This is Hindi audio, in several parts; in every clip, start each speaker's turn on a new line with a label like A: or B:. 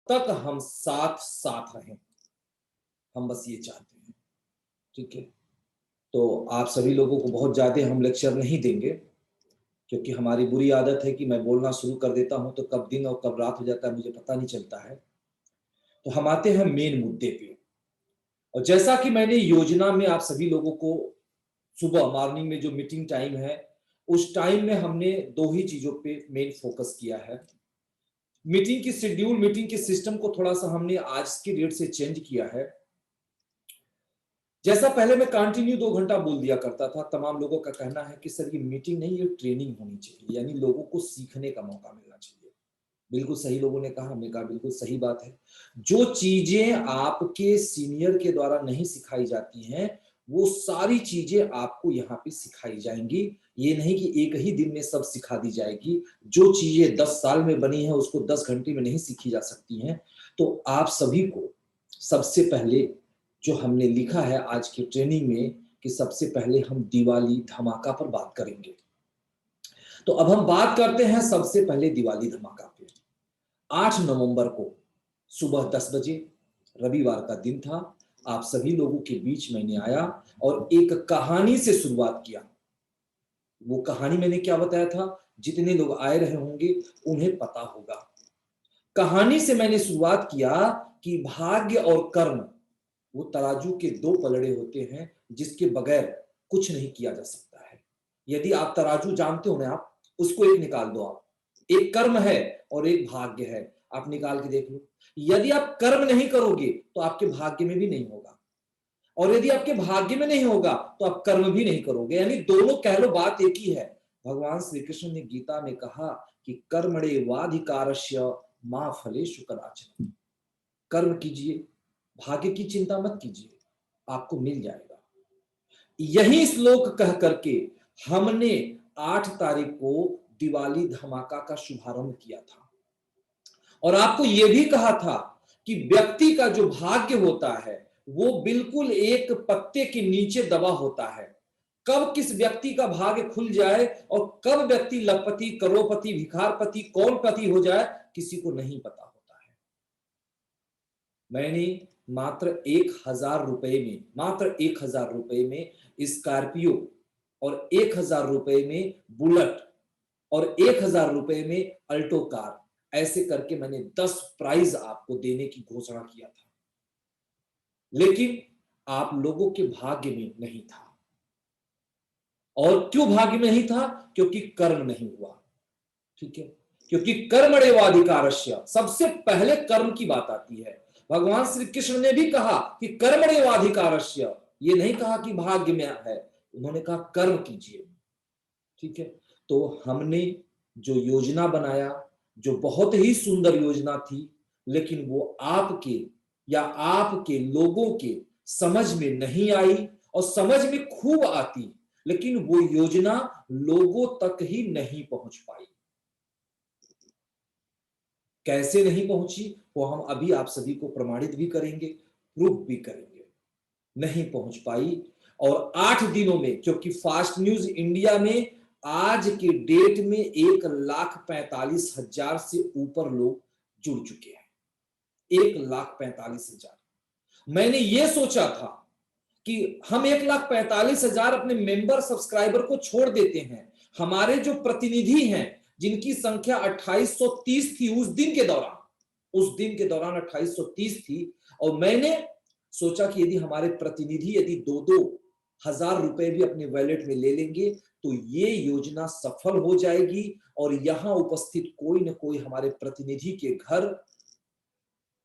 A: तक हम साथ साथ रहें, हम बस ये चाहते हैं। ठीक है, तो आप सभी लोगों को बहुत ज्यादा हम लेक्चर नहीं देंगे, क्योंकि हमारी बुरी आदत है कि मैं बोलना शुरू कर देता हूं तो कब दिन और कब रात हो जाता है मुझे पता नहीं चलता है। तो हम आते हैं मेन मुद्दे पे। और जैसा कि मैंने योजना में आप सभी लोगों को सुबह मॉर्निंग में जो मीटिंग टाइम है, उस टाइम में हमने दो ही चीजों पे मेन फोकस किया है। मीटिंग की शेड्यूल, मीटिंग के सिस्टम को थोड़ा सा हमने आज की डेट से चेंज किया है। जैसा पहले मैं कंटिन्यू 2 घंटा बोल दिया करता था, तमाम लोगों का कहना है कि सर ये मीटिंग नहीं, ये ट्रेनिंग होनी चाहिए, यानी लोगों को सीखने का मौका मिलना चाहिए। बिल्कुल सही लोगों ने कहा, हमने कहा बिल्कुल सही बात है। जो चीजें आपके सीनियर के द्वारा नहीं सिखाई जाती हैं, वो सारी चीजें आपको यहाँ पे सिखाई जाएंगी। ये नहीं कि एक ही दिन में सब सिखा दी जाएगी। जो चीजें 10 साल में बनी है उसको 10 घंटे में नहीं सीखी जा सकती हैं। तो आप सभी को सबसे पहले जो हमने लिखा है आज की ट्रेनिंग में कि सबसे पहले हम दिवाली धमाका पर बात करेंगे। तो अब हम बात करते हैं सबसे पहले दिवाली धमाका पे। 8 नवंबर को सुबह 10 बजे रविवार का दिन था, आप सभी लोगों के बीच मैंने आया और एक कहानी से शुरुआत किया। वो कहानी मैंने क्या बताया था, जितने लोग आए रहे होंगे उन्हें पता होगा। कहानी से मैंने शुरुआत किया कि भाग्य और कर्म वो तराजू के दो पलड़े होते हैं जिसके बगैर कुछ नहीं किया जा सकता है। यदि आप तराजू जानते हो ना, आप उसको एक निकाल दो, आप एक कर्म है और एक भाग्य है, आप निकाल के देख लो। यदि आप कर्म नहीं करोगे तो आपके भाग्य में भी नहीं होगा, और यदि आपके भाग्य में नहीं होगा तो आप कर्म भी नहीं करोगे, यानी दोनों कह लो बात एक ही है। भगवान श्री कृष्ण ने गीता में कहा कि कर्मणे वाधिकारस्य मा फलेषु कदाचन। कर्म कीजिए, भाग्य की चिंता मत कीजिए, आपको मिल जाएगा। यही श्लोक कह करके हमने 8 तारीख को दिवाली धमाका का शुभारंभ किया था। और आपको यह भी कहा था कि व्यक्ति का जो भाग्य होता है वो बिल्कुल एक पत्ते के नीचे दबा होता है। कब किस व्यक्ति का भाग्य खुल जाए और कब व्यक्ति लखपति, करोड़पति, भिखारपति, कौनपति हो जाए, किसी को नहीं पता होता है। मैंने मात्र 1000 रुपए में, मात्र 1000 रुपए में स्कॉर्पियो और 1000 रुपए में बुलेट और 1000 रुपए में अल्टो कार, ऐसे करके मैंने 10 प्राइज आपको देने की घोषणा किया था। लेकिन आप लोगों के भाग्य में नहीं था। और क्यों भाग्य में नहीं था? क्योंकि कर्म नहीं हुआ। ठीक है, क्योंकि कर्मण्येवाधिकारस्य, सबसे पहले कर्म की बात आती है। भगवान श्री कृष्ण ने भी कहा कि कर्मण्येवाधिकारस्य, ये नहीं कहा कि भाग्य में है, उन्होंने कहा कर्म कीजिए। ठीक है, तो हमने जो योजना बनाया, जो बहुत ही सुंदर योजना थी, लेकिन वो आपके या आपके लोगों के समझ में नहीं आई, और समझ में खूब आती, लेकिन वो योजना लोगों तक ही नहीं पहुंच पाई। कैसे नहीं पहुंची वो हम अभी आप सभी को प्रमाणित भी करेंगे, प्रूफ भी करेंगे। नहीं पहुंच पाई, और 8 दिनों में, क्योंकि फास्ट न्यूज इंडिया में आज के डेट में 1,45,000 से ऊपर लोग जुड़ चुके हैं। 1,45,000। मैंने ये सोचा था कि हम 1,45,000 अपने मेंबर सब्सक्राइबर को छोड़ देते हैं। हमारे जो प्रतिनिधि हैं जिनकी संख्या 2830 थी उस दिन के दौरान, 2830 थी, और मैंने सोचा कि यदि हमारे प्रतिनिधि यदि 2-2 हजार रुपए भी अपने वॉलेट में ले लेंगे तो ये योजना सफल हो जाएगी, और यहां उपस्थित कोई न कोई हमारे प्रतिनिधि के घर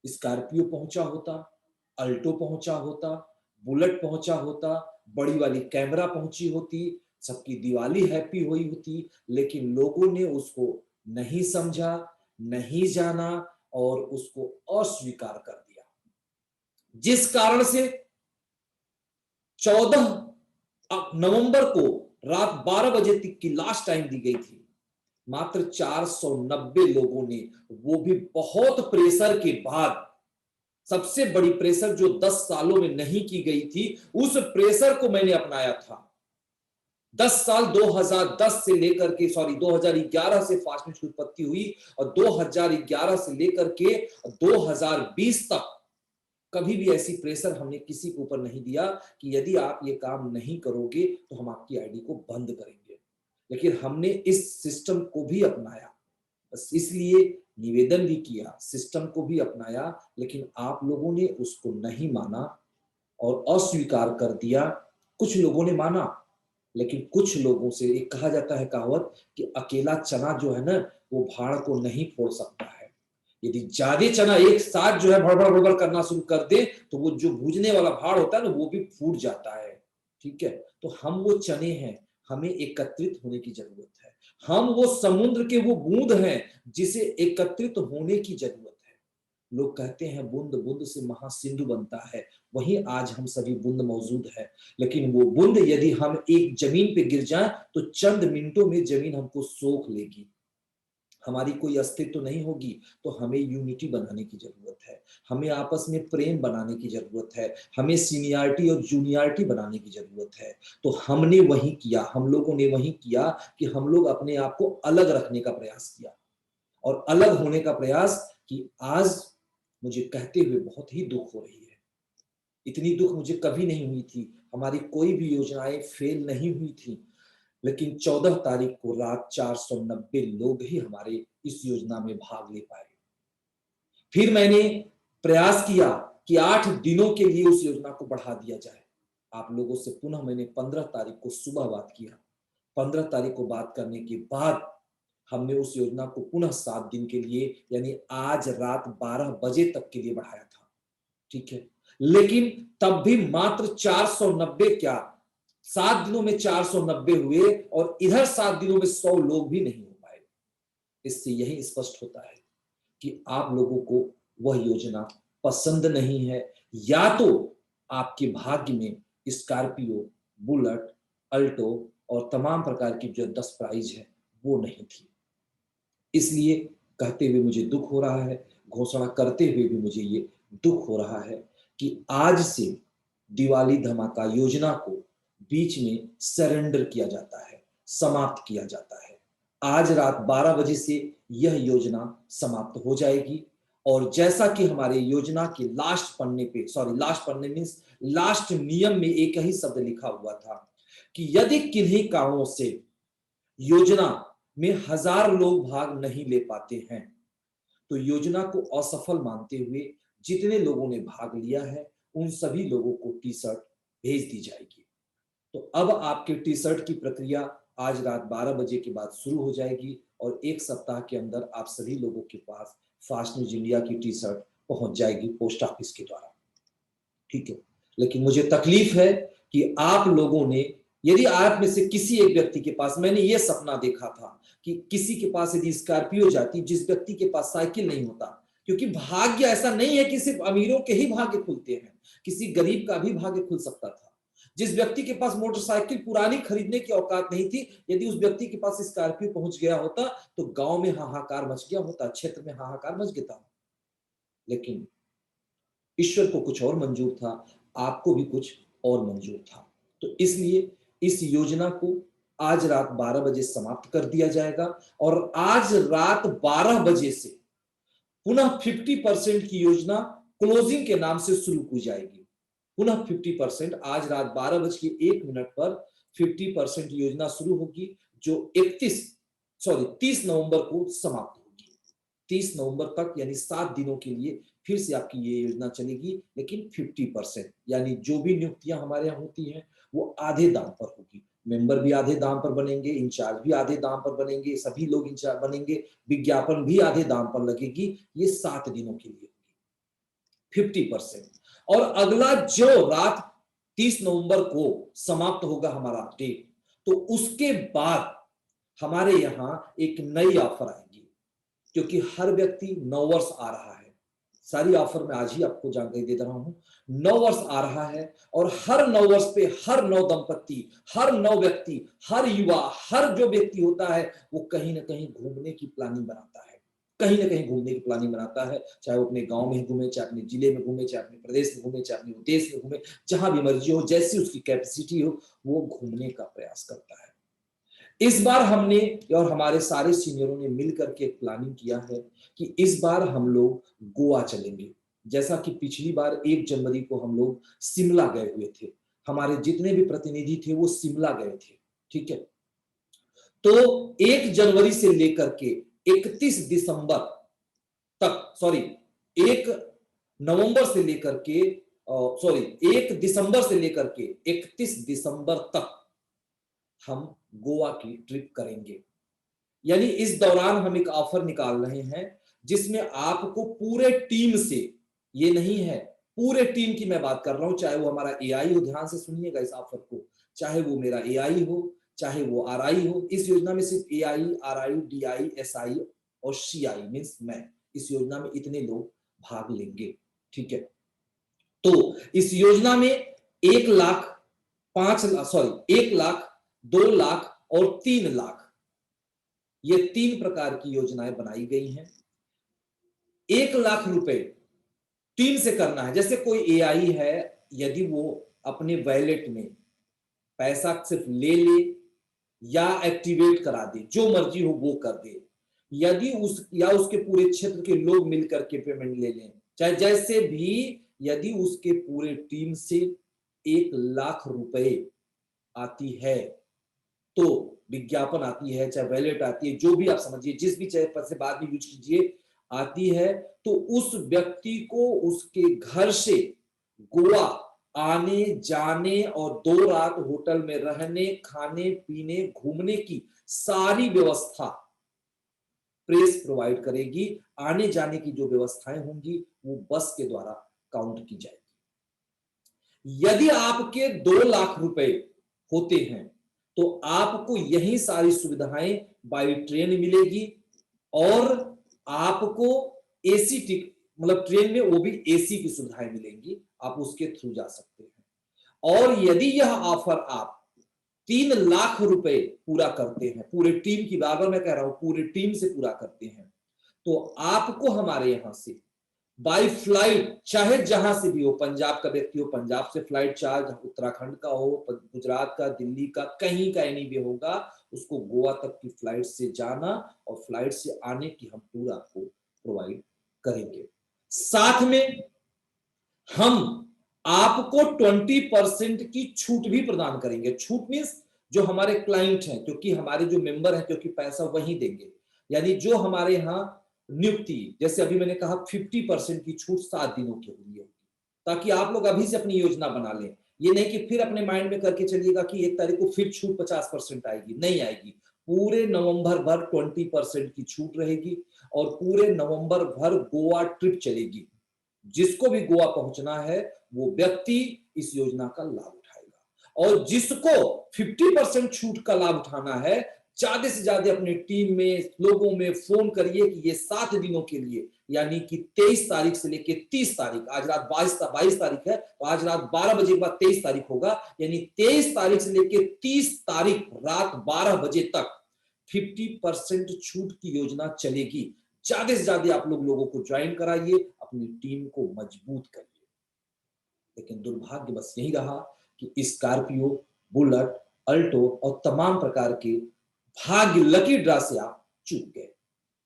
A: स्कॉर्पियो पहुंचा होता, अल्टो पहुंचा होता, बुलेट पहुंचा होता, बड़ी वाली कैमरा पहुंची होती, सबकी दिवाली हैप्पी हुई होती। लेकिन लोगों ने उसको नहीं समझा, नहीं जाना और उसको अस्वीकार कर दिया, जिस कारण से 14 नवंबर को रात 12 बजे तक की लास्ट टाइम दी गई थी। मात्र 490 लोगों ने, वो भी बहुत प्रेशर के बाद, सबसे बड़ी प्रेशर जो 10 सालों में नहीं की गई थी, उस प्रेशर को मैंने अपनाया था। 10 साल 2010 से लेकर के 2011 से फास्ट न्यूज की उत्पत्ति हुई और 2011 से लेकर के 2020 तक कभी भी ऐसी प्रेशर हमने किसी के ऊपर नहीं दिया कि यदि आप ये काम नहीं करोगे तो हम आपकी आईडी को बंद करेंगे। लेकिन हमने इस सिस्टम को भी अपनाया, बस इसलिए निवेदन भी किया, सिस्टम को भी अपनाया, लेकिन आप लोगों ने उसको नहीं माना और अस्वीकार कर दिया। कुछ लोगों ने माना, लेकिन कुछ लोगों से एक कहा जाता है कहावत कि अकेला चना जो है ना वो भाड़ को नहीं फोड़ सकता है। यदि ज्यादा चना एक साथ जो है भड़बड़ भड़बड़ करना शुरू कर दे तो वो जो भूजने वाला भाड़ होता है ना वो भी फूट जाता है। ठीक है, तो हम वो चने हैं, हमें एकत्रित होने की जरूरत है। हम वो समुद्र के वो बूंद हैं जिसे एकत्रित होने की जरूरत है। लोग कहते हैं बूंद बूंद से महासिंधु बनता है, वहीं आज हम सभी बूंद मौजूद है। लेकिन वो बूंद यदि हम एक जमीन पे गिर जाएं तो चंद मिनटों में जमीन हमको सोख लेगी, हमारी कोई अस्तित्व नहीं होगी। तो हमें यूनिटी बनाने की जरूरत है, हमें आपस में प्रेम बनाने की जरूरत है, हमें सीनियरिटी और जूनियरिटी बनाने की जरूरत है। तो हमने वही किया, हम लोगों ने वही किया कि हम लोग अपने आप को अलग रखने का प्रयास किया और अलग होने का प्रयास कि आज मुझे कहते हुए बहुत ही दुख हो रही है। इतनी दुख मुझे कभी नहीं हुई थी, हमारी कोई भी योजनाएं फेल नहीं हुई थी, लेकिन 14 तारीख को रात 490 लोग ही हमारे इस योजना में भाग ले पाए। फिर मैंने प्रयास किया कि 8 दिनों के लिए उस योजना को बढ़ा दिया जाए। आप लोगों से पुनः मैंने 15 तारीख को सुबह बात किया। 15 तारीख को बात करने के बाद हमने उस योजना को पुनः 7 दिन के लिए यानी आज रात 12 बजे तक के लिए बढ़ाया था। ठीक है, लेकिन तब भी मात्र 490 क्या, 7 दिनों में 490 हुए और इधर 7 दिनों में 100 लोग भी नहीं हो पाए। इससे यही स्पष्ट होता है कि आप लोगों को वह योजना पसंद नहीं है, या तो आपके भाग्य में स्कॉर्पियो, बुलेट, अल्टो और तमाम प्रकार की जो 10 प्राइज है वो नहीं थी। इसलिए कहते हुए मुझे दुख हो रहा है, घोषणा करते हुए भी मुझे ये दुख हो रहा है कि आज से दिवाली धमाका योजना को बीच में सरेंडर किया जाता है, समाप्त किया जाता है। आज रात 12 बजे से यह योजना समाप्त हो जाएगी और जैसा कि हमारे योजना के लास्ट पन्ने मीन्स लास्ट नियम में एक ही शब्द लिखा हुआ था कि यदि किन्हीं कारणों से योजना में 1000 लोग भाग नहीं ले पाते हैं तो योजना को असफल मानते हुए जितने लोगों ने भाग लिया है उन सभी लोगों को टी शर्ट भेज दी जाएगी। तो अब आपके टी शर्ट की प्रक्रिया आज रात 12 बजे के बाद शुरू हो जाएगी और 1 सप्ताह के अंदर आप सभी लोगों के पास फास्ट न्यूज इंडिया की टी शर्ट पहुंच जाएगी पोस्ट ऑफिस के द्वारा। ठीक है, लेकिन मुझे तकलीफ है कि आप लोगों ने, यदि आप में से किसी एक व्यक्ति के पास, मैंने ये सपना देखा था कि किसी के पास यदि स्कॉर्पियो जाती, जिस व्यक्ति के पास साइकिल नहीं होता, क्योंकि भाग्य ऐसा नहीं है कि सिर्फ अमीरों के ही भाग्य खुलते हैं, किसी गरीब का भी भाग्य खुल सकता था। जिस व्यक्ति के पास मोटरसाइकिल पुरानी खरीदने की औकात नहीं थी, यदि उस व्यक्ति के पास स्कॉर्पियो पहुंच गया होता तो गांव में हाहाकार मच गया होता, क्षेत्र में हाहाकार मच गया था। लेकिन ईश्वर को कुछ और मंजूर था, आपको भी कुछ और मंजूर था। तो इसलिए इस योजना को आज रात 12 बजे समाप्त कर दिया जाएगा और आज रात 12 बजे से पुनः 50% की योजना क्लोजिंग के नाम से शुरू की जाएगी। पुनः 50% आज रात 12 बज के 1 मिनट पर 50% योजना शुरू होगी जो 30 नवंबर को समाप्त होगी। 30 नवंबर तक यानी 7 दिनों के लिए फिर से आपकी ये योजना चलेगी, लेकिन 50% यानी जो भी नियुक्तियां हमारे यहाँ होती हैं वो आधे दाम पर होगी। मेंबर भी आधे दाम पर बनेंगे, इंचार्ज भी आधे दाम पर बनेंगे, सभी लोग इंचार्ज बनेंगे, विज्ञापन भी आधे दाम पर लगेगी। ये 7 दिनों के लिए होगी 50%। और अगला जो रात 30 नवंबर को समाप्त होगा हमारा डेट, तो उसके बाद हमारे यहाँ एक नई ऑफर आएगी, क्योंकि हर व्यक्ति 9 वर्ष आ रहा है। सारी ऑफर मैं आज ही आपको जानकारी दे रहा हूं। 9 वर्ष आ रहा है और हर 9 वर्ष पे हर 9 दंपत्ति, हर 9 व्यक्ति, हर युवा, हर जो व्यक्ति होता है वो कहीं ना कहीं घूमने की प्लानिंग बनाता है। कहीं ना कहीं घूमने की प्लानिंग बनाता है, चाहे वो अपने गांव में ही घूमे, चाहे अपने जिले में घूमे, चाहे अपने प्रदेश में घूमे, चाहे अपने देश में घूमे, जहां भी मर्जी हो, जैसी उसकी कैपेसिटी हो, वो घूमने का प्रयास करता है। इस बार हमने और हमारे सारे सीनियरों ने मिलकर के एक प्लानिंग किया है कि इस बार हम लोग गोवा चलेंगे। जैसा कि पिछली बार 1 जनवरी को हम लोग शिमला गए हुए थे, हमारे जितने भी प्रतिनिधि थे वो शिमला गए थे, ठीक है। तो 1 जनवरी से लेकर के 31 दिसंबर तक, सॉरी, 1 नवंबर से लेकर के, सॉरी, 1 दिसंबर से लेकर के 31 दिसंबर तक हम गोवा की ट्रिप करेंगे। यानी इस दौरान हम एक ऑफर निकाल रहे हैं जिसमें आपको पूरे टीम से, ये नहीं है, पूरे टीम की मैं बात कर रहा हूं, चाहे वो हमारा एआई हो, ध्यान से सुनिएगा इस ऑफर को, चाहे वो मेरा एआई हो, चाहे वो आरआई हो। इस योजना में सिर्फ एआई, आरआई, डीआई, एसआई और सीआई मींस मैं, इस योजना में इतने लोग भाग लेंगे, ठीक है। तो इस योजना में 1 लाख, 5 लाख, सॉरी, 1 लाख, 2 लाख और 3 लाख, ये 3 प्रकार की योजनाएं बनाई गई हैं। 1 लाख रुपए टीम से करना है। जैसे कोई एआई है, यदि वो अपने वैलेट में पैसा सिर्फ ले ले या एक्टिवेट करा दे, जो मर्जी हो वो कर दे, यदि उस या उसके पूरे क्षेत्र के लोग मिलकर के पेमेंट ले लें, चाहे जैसे भी, यदि उसके पूरे टीम से 1 लाख रुपए आती है, तो विज्ञापन आती है, चाहे वैलेट आती है, जो भी आप समझिए, जिस भी चाहे पर से बाद में यूज कीजिए, आती है, तो उस व्यक्ति को उसके घर से गोवा आने जाने और 2 रात होटल में रहने, खाने पीने, घूमने की सारी व्यवस्था प्रेस प्रोवाइड करेगी। आने जाने की जो व्यवस्थाएं होंगी वो बस के द्वारा काउंट की जाएगी। यदि आपके 2 लाख रुपए होते हैं तो आपको यही सारी सुविधाएं बाई ट्रेन मिलेगी, और आपको एसी टिकट, मतलब ट्रेन में वो भी एसी की सुविधाएं मिलेंगी, आप उसके थ्रू जा सकते हैं। और यदि यह ऑफर आप 3 लाख रुपए पूरा करते हैं, पूरे टीम की, बार मैं कह रहा हूं, पूरे टीम से पूरा करते हैं, तो आपको हमारे यहां से बाई फ्लाइट, चाहे जहां से भी हो, पंजाब का व्यक्ति हो पंजाब से फ्लाइट चार्ज, उत्तराखंड का हो, गुजरात का, दिल्ली का, कहीं का एनी भी होगा, उसको गोवा तक की फ्लाइट से जाना और फ्लाइट से आने की हम टूर आपको प्रोवाइड करेंगे। साथ में हम आपको 20% की छूट भी प्रदान करेंगे। छूट मीन्स जो हमारे क्लाइंट हैं, क्योंकि हमारे जो मेंबर हैं, क्योंकि पैसा वही देंगे, यानी जो हमारे यहां नियुक्ति, जैसे अभी मैंने कहा 50% की छूट 7 दिनों के लिए होगी, ताकि आप लोग अभी से अपनी योजना बना लें। ये नहीं कि फिर अपने माइंड में करके चलिएगा कि 1 तारीख को फिर छूट 50% आएगी, नहीं आएगी। पूरे नवंबर भर 20% की छूट रहेगी और पूरे नवंबर भर गोवा ट्रिप चलेगी। जिसको भी गोवा पहुंचना है वो व्यक्ति इस योजना का लाभ उठाएगा, और जिसको 50% छूट का लाभ उठाना है, ज्यादा से ज्यादा अपनी टीम में लोगों में फोन करिए कि ये 7 दिनों के लिए, यानी कि 23 तारीख से लेकर 30 तारीख, आज रात 22 तारीख है, तो आज रात 12 बजे के बाद 23 तारीख होगा, यानी 23 तारीख से लेकर 30 तारीख रात 12 बजे तक 50% छूट की योजना चलेगी। ज्यादा से ज्यादा आप लोगों को ज्वाइन कराइए, अपनी टीम को मजबूत करिए। लेकिन दुर्भाग्य बस यही रहा कि स्कॉर्पियो, बुलेट, अल्टो और तमाम प्रकार के भाग्य लकी ड्रा से आप चूक गए।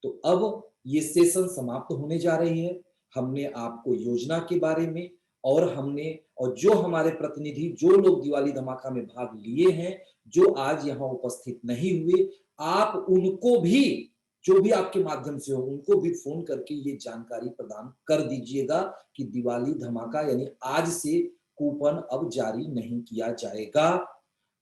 A: तो अब ये सेशन समाप्त होने जा रही है। हमने आपको योजना के बारे में, और हमने, और जो हमारे प्रतिनिधि, जो लोग दिवाली धमाका में भाग लिए हैं, जो आज यहाँ उपस्थित नहीं हुए, आप उनको भी, जो भी आपके माध्यम से हो, उनको भी फोन करके ये जानकारी प्रदान कर दीजिएगा कि दिवाली धमाका यानी आज से कूपन अब जारी नहीं किया जाएगा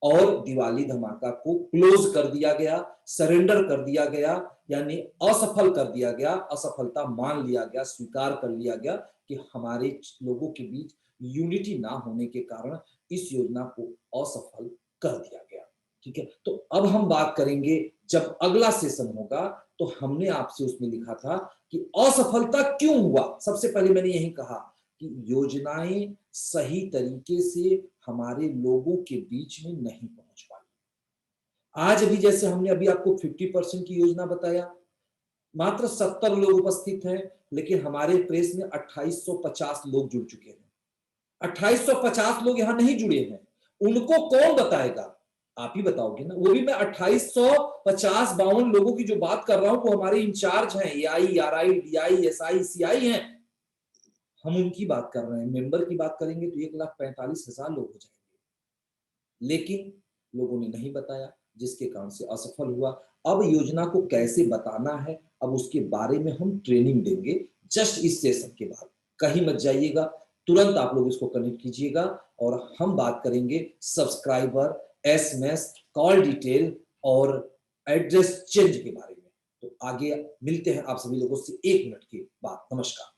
A: और दिवाली धमाका को क्लोज कर दिया गया, सरेंडर कर दिया गया, यानी असफल कर दिया गया, असफलता मान लिया गया, स्वीकार कर लिया गया कि हमारे लोगों के बीच यूनिटी ना होने के कारण इस योजना को असफल कर दिया गया। ठीक है, तो अब हम बात करेंगे, जब अगला सेशन होगा तो हमने आपसे उसमें लिखा था कि असफलता क्यों हुआ। सबसे पहले मैंने यही कहा कि योजनाएं सही तरीके से हमारे लोगों के बीच में नहीं पहुंच पाई। आज अभी जैसे हमने अभी आपको 50% की योजना बताया, मात्र 70 लोग उपस्थित हैं, लेकिन हमारे प्रेस में 2850 लोग जुड़ चुके हैं। 2850 लोग यहां नहीं जुड़े हैं, उनको कौन बताएगा? आप ही बताओगे ना। वो भी मैं 2850-52 लोगों की जो बात कर रहा हूं वो हमारे इंचार्ज हैं, AI, RI, DI, SI, CI हैं। हम उनकी बात कर रहे हैं। मेंबर की बात करेंगे तो 1,45,000 लोग हो जाएंगे, लेकिन लोगों ने नहीं बताया, जिसके कारण से असफल हुआ। अब योजना को कैसे बताना है, अब उसके बारे में हम ट्रेनिंग देंगे जस्ट इस सेशन के बाद। कहीं मत जाइएगा, तुरंत आप लोग इसको कनेक्ट कीजिएगा और हम बात करेंगे सब्सक्राइबर, एसएमएस, कॉल डिटेल और एड्रेस चेंज के बारे में। तो आगे मिलते हैं आप सभी लोगों से 1 मिनट के बाद। नमस्कार।